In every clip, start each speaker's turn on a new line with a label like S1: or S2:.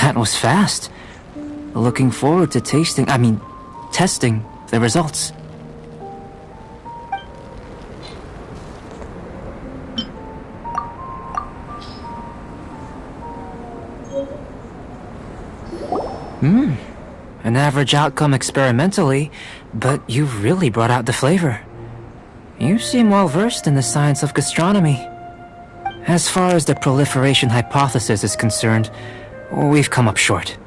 S1: That was fast. Looking forward to testing the results. An average outcome experimentally, but you've really brought out the flavor. You seem well versed in the science of gastronomy. As far as the proliferation hypothesis is concerned, we've come up short.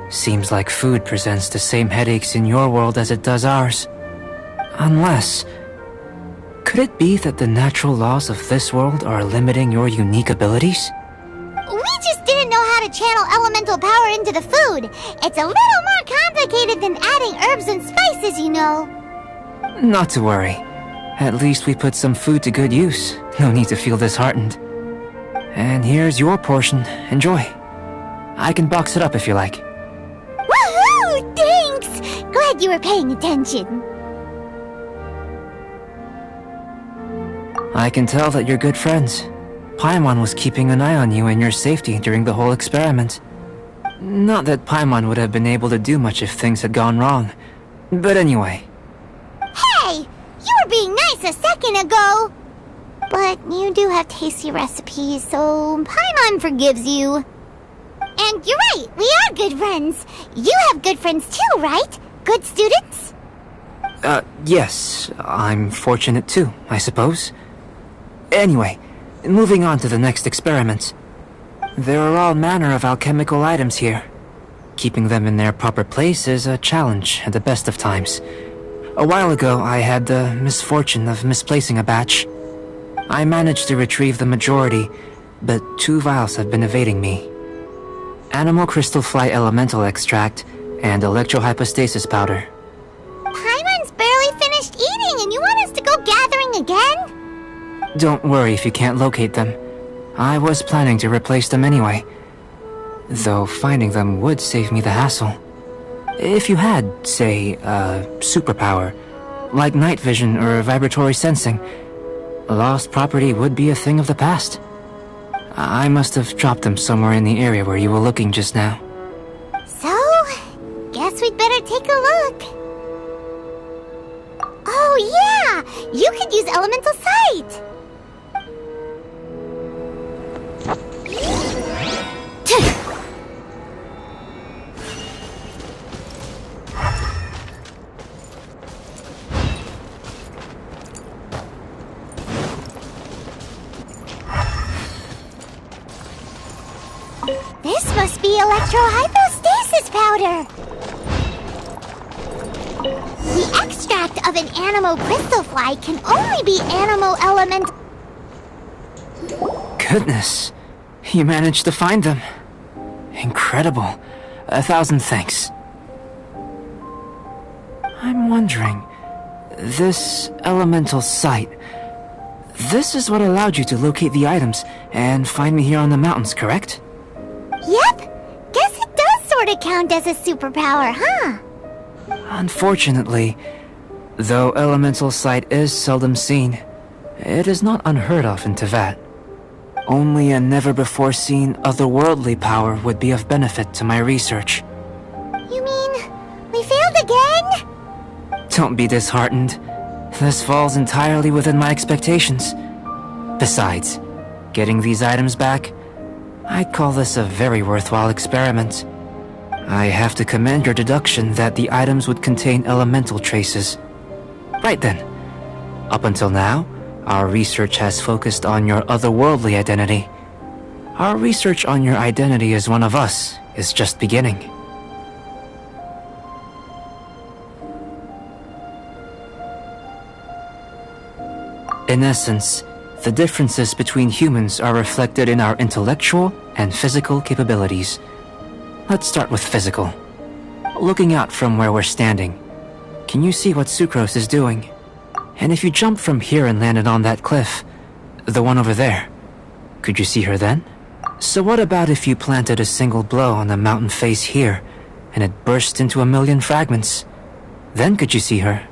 S1: Seems like food presents the same headaches in your world as it does ours. Unless... could it be that the natural laws of this world are limiting your unique abilities?
S2: We just didn't know how to channel elemental power into the food. It's a little more complicated than adding herbs and spices, you know.
S1: Not to worry. At least we put some food to good use. No need to feel disheartened. And here's your portion. Enjoy. I can box it up if you like.
S2: Woohoo! Thanks! Glad you were paying attention.
S1: I can tell that you're good friends. Paimon was keeping an eye on you and your safety during the whole experiment. Not that Paimon would have been able to do much if things had gone wrong. But anyway.
S2: Hey! You were being nice a second ago! But you do have tasty recipes, so Paimon forgives you. And you're right, we are good friends. You have good friends too, right? Good students?
S1: Yes. I'm fortunate too, I suppose. Anyway, moving on to the next experiment. There are all manner of alchemical items here. Keeping them in their proper place is a challenge at the best of times. A while ago, I had the misfortune of misplacing a batch. I managed to retrieve the majority, but 2 vials have been evading me. Animal crystal fly elemental extract and electrohypostasis powder.
S2: Paimon's barely finished eating and you want us to go gathering again?
S1: Don't worry if you can't locate them. I was planning to replace them anyway. Though finding them would save me the hassle. If you had, say, a superpower, like night vision or vibratory sensing, lost property would be a thing of the past. I must have dropped them somewhere in the area where you were looking just now.
S2: So, guess we'd better take a look. Oh yeah! You could use elemental sight! This must be electrohypostasis powder! The extract of an animo crystal fly can only be animo elemental.
S1: Goodness, you managed to find them. Incredible. 1,000 thanks. I'm wondering, this elemental sight, this is what allowed you to locate the items and find me here on the mountains, correct?
S2: Yep! Guess it does sort of count as a superpower, huh?
S1: Unfortunately, though elemental sight is seldom seen, it is not unheard of in Teyvat. Only a never-before-seen otherworldly power would be of benefit to my research.
S2: You mean, we failed again?
S1: Don't be disheartened. This falls entirely within my expectations. Besides, getting these items back, I'd call this a very worthwhile experiment. I have to commend your deduction that the items would contain elemental traces. Right then. Up until now, our research has focused on your otherworldly identity. Our research on your identity as one of us is just beginning. In essence, the differences between humans are reflected in our intellectual and physical capabilities. Let's start with physical. Looking out from where we're standing, can you see what Sucrose is doing? And if you jumped from here and landed on that cliff, the one over there, could you see her then? So what about if you planted a single blow on the mountain face here, and it burst into 1,000,000 fragments? Then could you see her?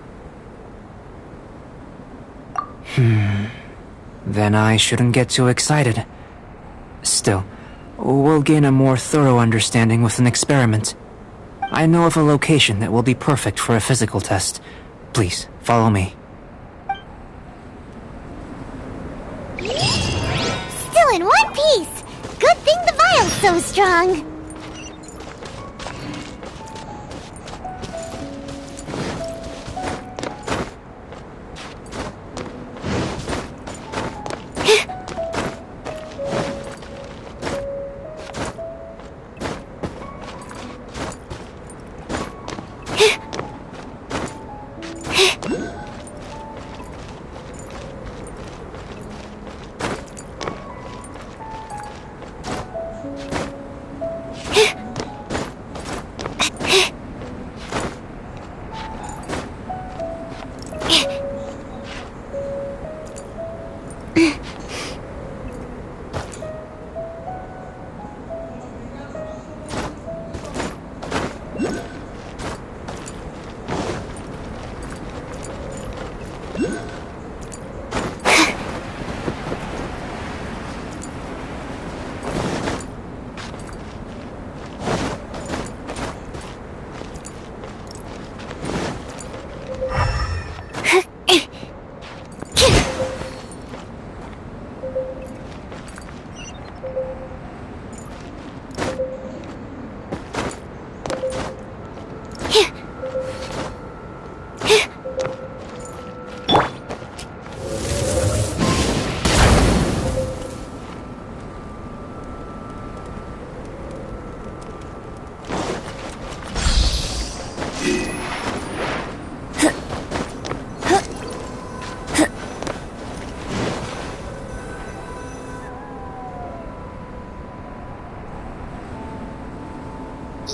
S1: Then I shouldn't get too excited. Still, we'll gain a more thorough understanding with an experiment. I know of a location that will be perfect for a physical test. Please, follow me.
S2: Still in one piece! Good thing the vial's so strong!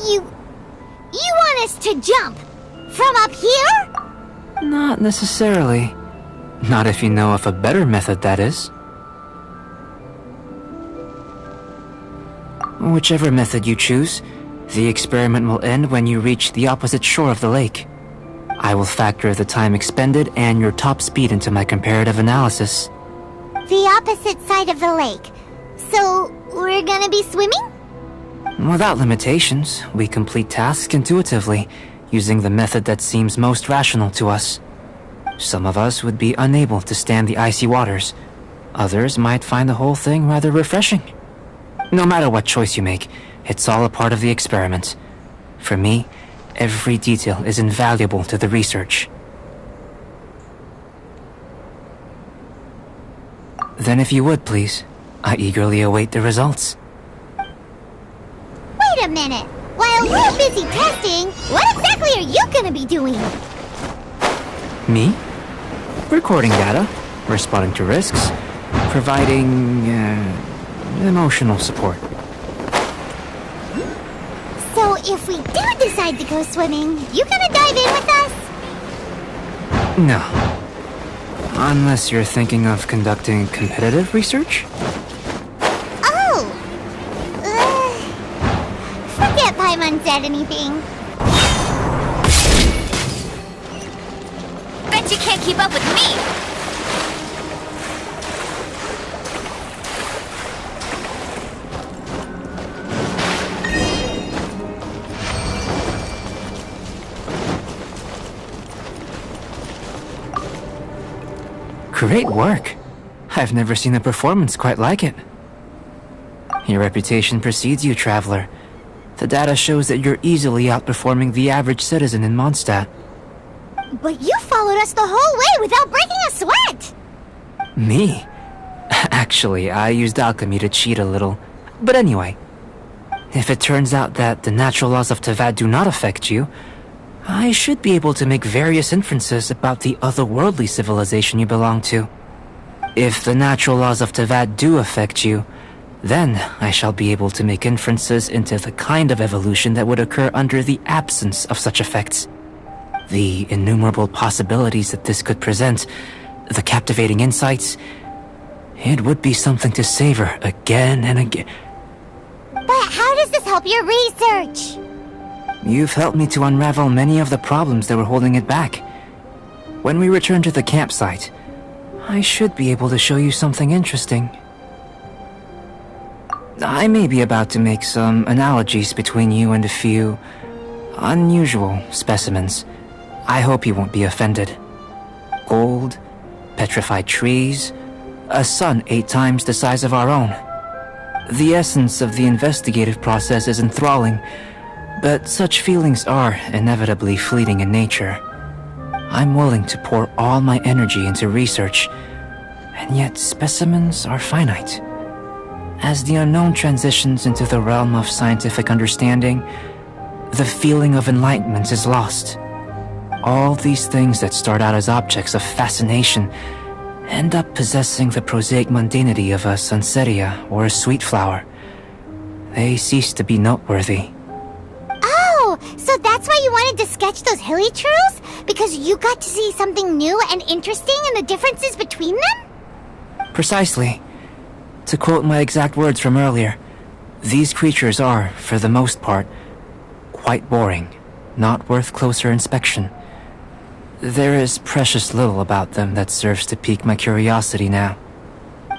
S2: You want us to jump? From up here?
S1: Not necessarily. Not if you know of a better method, that is. Whichever method you choose, the experiment will end when you reach the opposite shore of the lake. I will factor the time expended and your top speed into my comparative analysis.
S2: The opposite side of the lake. So, we're gonna be swimming?
S1: Without limitations, we complete tasks intuitively, using the method that seems most rational to us. Some of us would be unable to stand the icy waters. Others might find the whole thing rather refreshing. No matter what choice you make, it's all a part of the experiment. For me, every detail is invaluable to the research. Then if you would, please, I eagerly await the results.
S2: Wait a minute! While we're busy testing, what exactly are you gonna be doing?
S1: Me? Recording data, responding to risks, providing, emotional support.
S2: So if we do decide to go swimming, you gonna dive in with us?
S1: No. Unless you're thinking of conducting competitive research?
S2: Oh! Forget Paimon said anything.
S3: Bet you can't keep up with me!
S1: Great work. I've never seen a performance quite like it. Your reputation precedes you, traveler. The data shows that you're easily outperforming the average citizen in Mondstadt.
S2: But you followed us the whole way without breaking a sweat!
S1: Me? Actually, I used alchemy to cheat a little. But anyway, if it turns out that the natural laws of Tavad do not affect you, I should be able to make various inferences about the otherworldly civilization you belong to. If the natural laws of Tavad do affect you, then I shall be able to make inferences into the kind of evolution that would occur under the absence of such effects. The innumerable possibilities that this could present, the captivating insights, it would be something to savor again and again.
S2: But how does this help your research?
S1: You've helped me to unravel many of the problems that were holding it back. When we return to the campsite, I should be able to show you something interesting. I may be about to make some analogies between you and a few unusual specimens. I hope you won't be offended. Gold, petrified trees, a sun 8 times the size of our own. The essence of the investigative process is enthralling, but such feelings are inevitably fleeting in nature. I'm willing to pour all my energy into research, and yet specimens are finite. As the unknown transitions into the realm of scientific understanding, the feeling of enlightenment is lost. All these things that start out as objects of fascination end up possessing the prosaic mundanity of a sunsetia or a sweet flower. They cease to be noteworthy.
S2: Oh, so that's why you wanted to sketch those hilly trails? Because you got to see something new and interesting in the differences between them?
S1: Precisely. To quote my exact words from earlier, these creatures are, for the most part, quite boring, not worth closer inspection. There is precious little about them that serves to pique my curiosity now.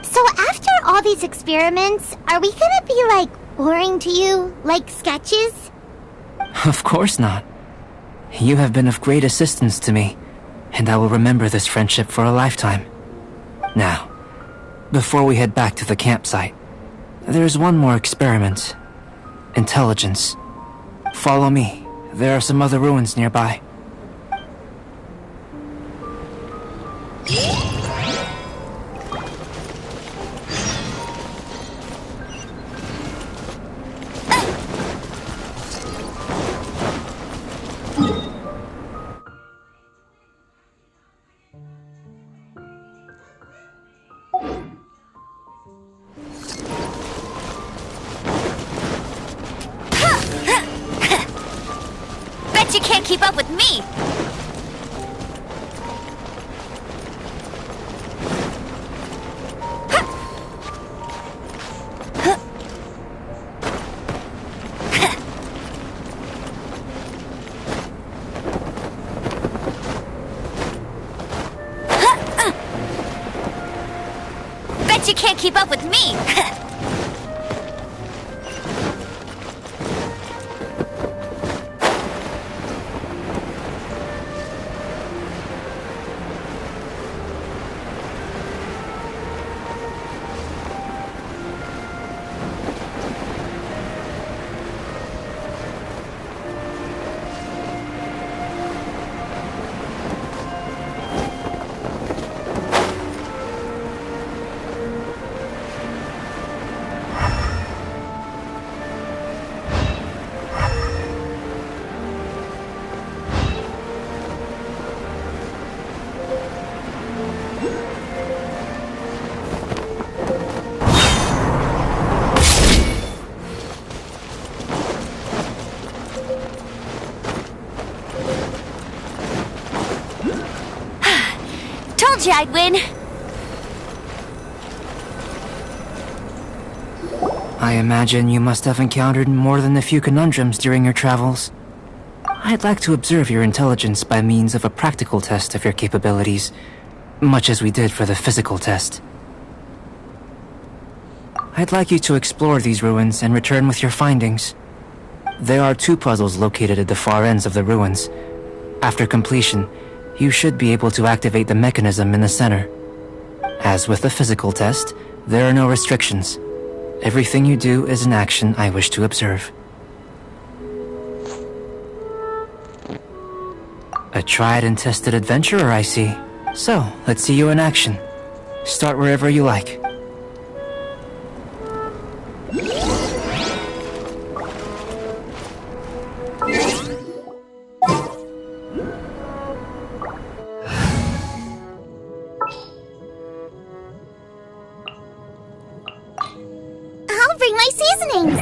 S2: So after all these experiments, are we gonna be, boring to you? Like sketches?
S1: Of course not. You have been of great assistance to me, and I will remember this friendship for a lifetime. Now, before we head back to the campsite, there's one more experiment. Intelligence. Follow me. There are some other ruins nearby.
S3: Bet you can't keep up with me! Bet you can't keep up with me! Told you I'd win.
S1: I imagine you must have encountered more than a few conundrums during your travels. I'd like to observe your intelligence by means of a practical test of your capabilities, much as we did for the physical test. I'd like you to explore these ruins and return with your findings. There are 2 puzzles located at the far ends of the ruins. After completion, you should be able to activate the mechanism in the center. As with the physical test, there are no restrictions. Everything you do is an action I wish to observe. A tried and tested adventurer, I see. So, let's see you in action. Start wherever you like.
S2: I'll bring my seasonings.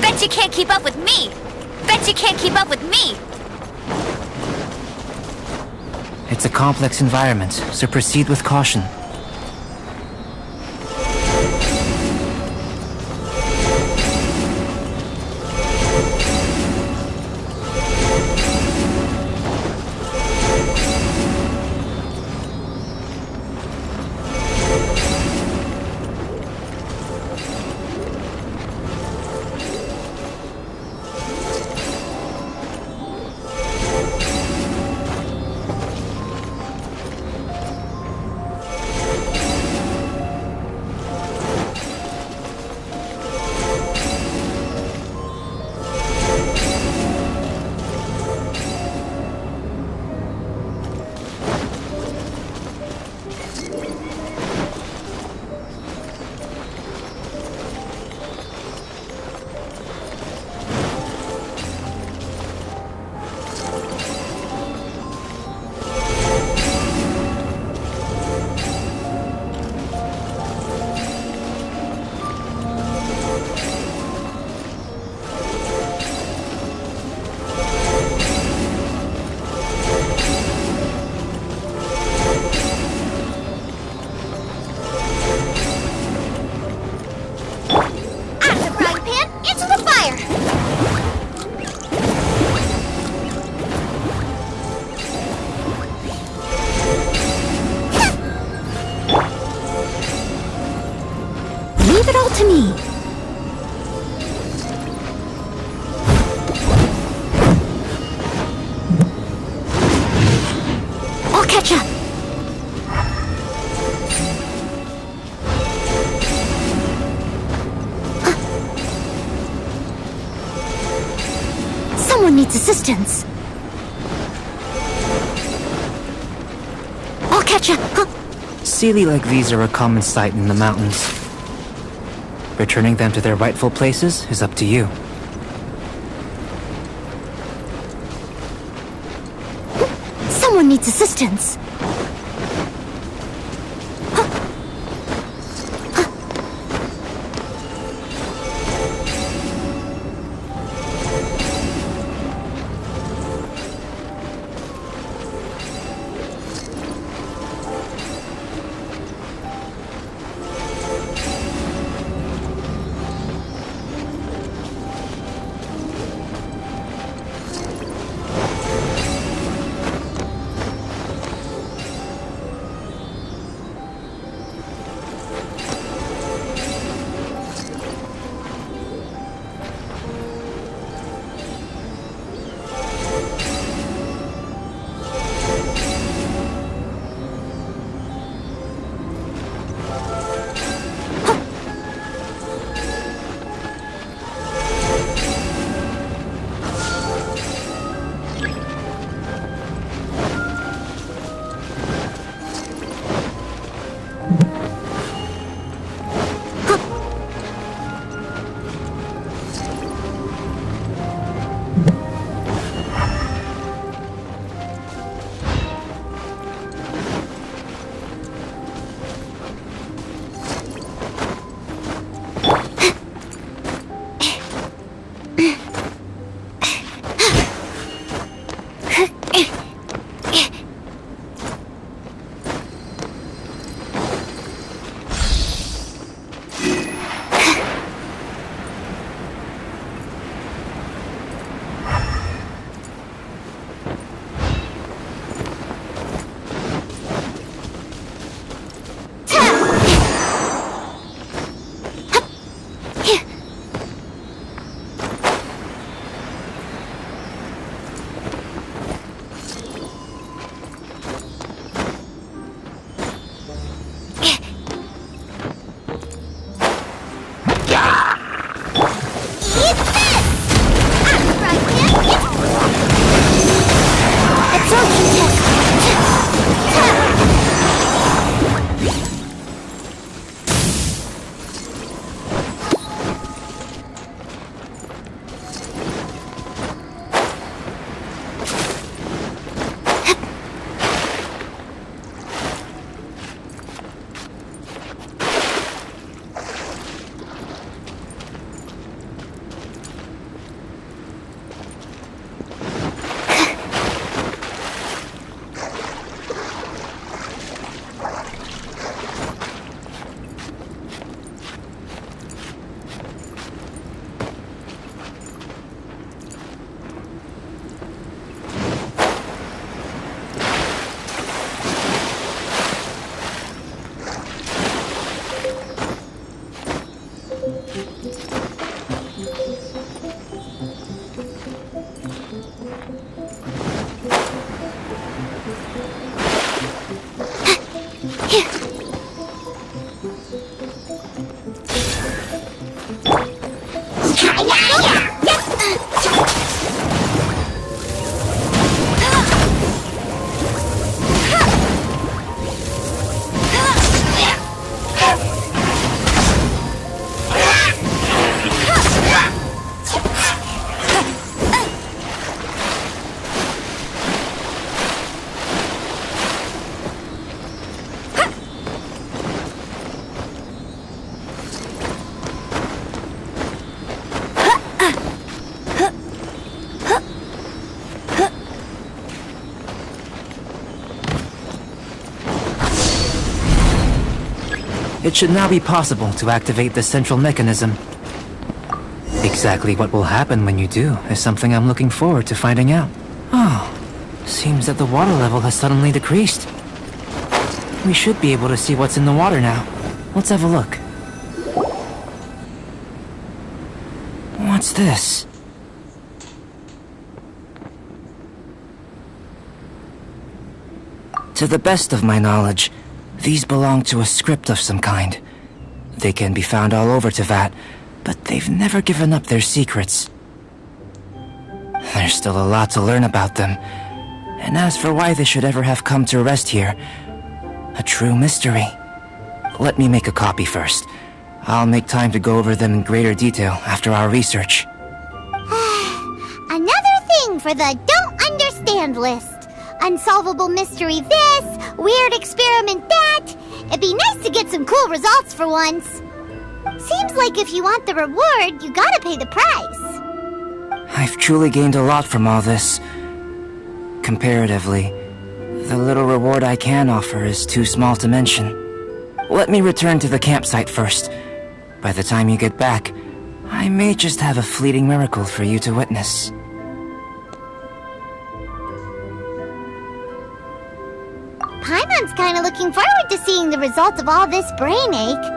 S3: Bet you can't keep up with me. Bet you can't keep up with me.
S1: It's a complex environment, so proceed with caution.
S2: Leave it all to me. I'll catch up. Someone needs assistance. I'll catch up.
S1: Sealy like these are a common sight in the mountains. Returning them to their rightful places is up to you.
S2: Someone needs assistance.
S1: It should now be possible to activate the central mechanism. Exactly what will happen when you do is something I'm looking forward to finding out. Oh, seems that the water level has suddenly decreased. We should be able to see what's in the water now. Let's have a look. What's this? To the best of my knowledge, these belong to a script of some kind. They can be found all over Teyvat, but they've never given up their secrets. There's still a lot to learn about them, and as for why they should ever have come to rest here, a true mystery. Let me make a copy first. I'll make time to go over them in greater detail after our research.
S2: Another thing for the don't understand list. Unsolvable mystery this, weird experiment that. It'd be nice to get some cool results for once. Seems like if you want the reward, you gotta pay the price.
S1: I've truly gained a lot from all this. Comparatively, the little reward I can offer is too small to mention. Let me return to the campsite first. By the time you get back, I may just have a fleeting miracle for you to witness.
S2: Paimon's kinda looking forward to seeing the results of all this brain ache.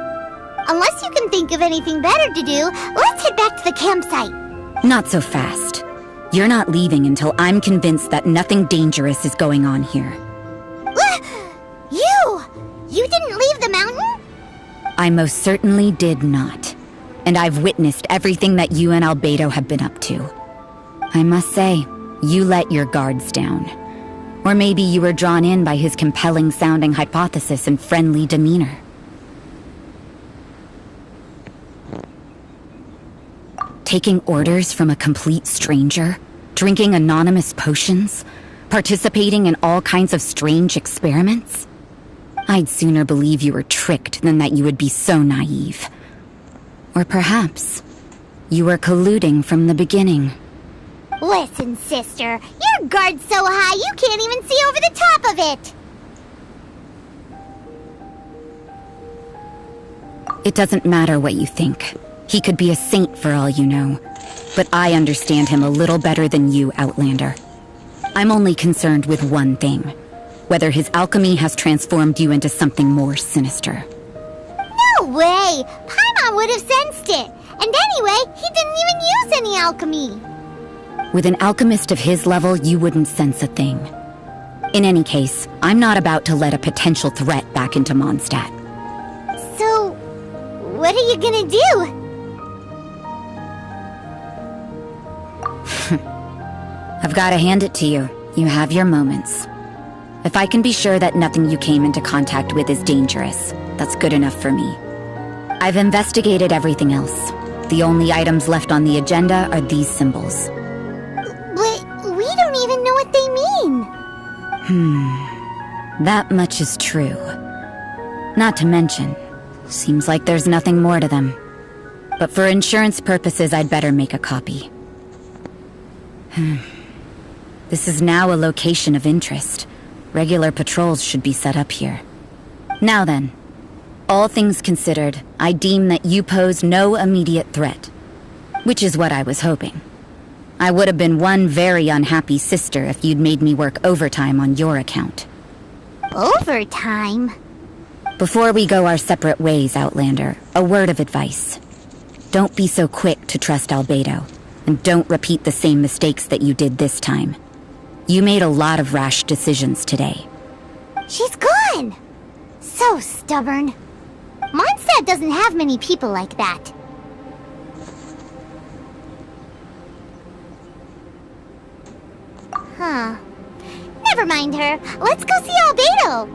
S2: Unless you can think of anything better to do, let's head back to the campsite.
S4: Not so fast. You're not leaving until I'm convinced that nothing dangerous is going on here.
S2: You didn't leave the mountain?
S4: I most certainly did not. And I've witnessed everything that you and Albedo have been up to. I must say, you let your guards down. Or maybe you were drawn in by his compelling-sounding hypothesis and friendly demeanor. Taking orders from a complete stranger, drinking anonymous potions, participating in all kinds of strange experiments? I'd sooner believe you were tricked than that you would be so naive. Or perhaps, you were colluding from the beginning.
S2: Listen, sister, your guard's so high you can't even see over the top of it.
S4: It doesn't matter what you think. He could be a saint for all you know. But I understand him a little better than you, Outlander. I'm only concerned with one thing. Whether his alchemy has transformed you into something more sinister.
S2: No way! Paimon would have sensed it. And anyway, he didn't even use any alchemy.
S4: With an alchemist of his level, you wouldn't sense a thing. In any case, I'm not about to let a potential threat back into Mondstadt.
S2: So, what are you gonna do?
S4: I've gotta hand it to you. You have your moments. If I can be sure that nothing you came into contact with is dangerous, that's good enough for me. I've investigated everything else. The only items left on the agenda are these symbols.
S2: But we don't even know what they mean.
S4: That much is true. Not to mention, seems like there's nothing more to them. But for insurance purposes, I'd better make a copy. This is now a location of interest. Regular patrols should be set up here. Now then, all things considered, I deem that you pose no immediate threat. Which is what I was hoping. I would have been one very unhappy sister if you'd made me work overtime on your account.
S2: Overtime?
S4: Before we go our separate ways, Outlander, a word of advice. Don't be so quick to trust Albedo, and don't repeat the same mistakes that you did this time. You made a lot of rash decisions today.
S2: She's gone! So stubborn. Mondstadt doesn't have many people like that. Huh. Never mind her. Let's go see Albedo.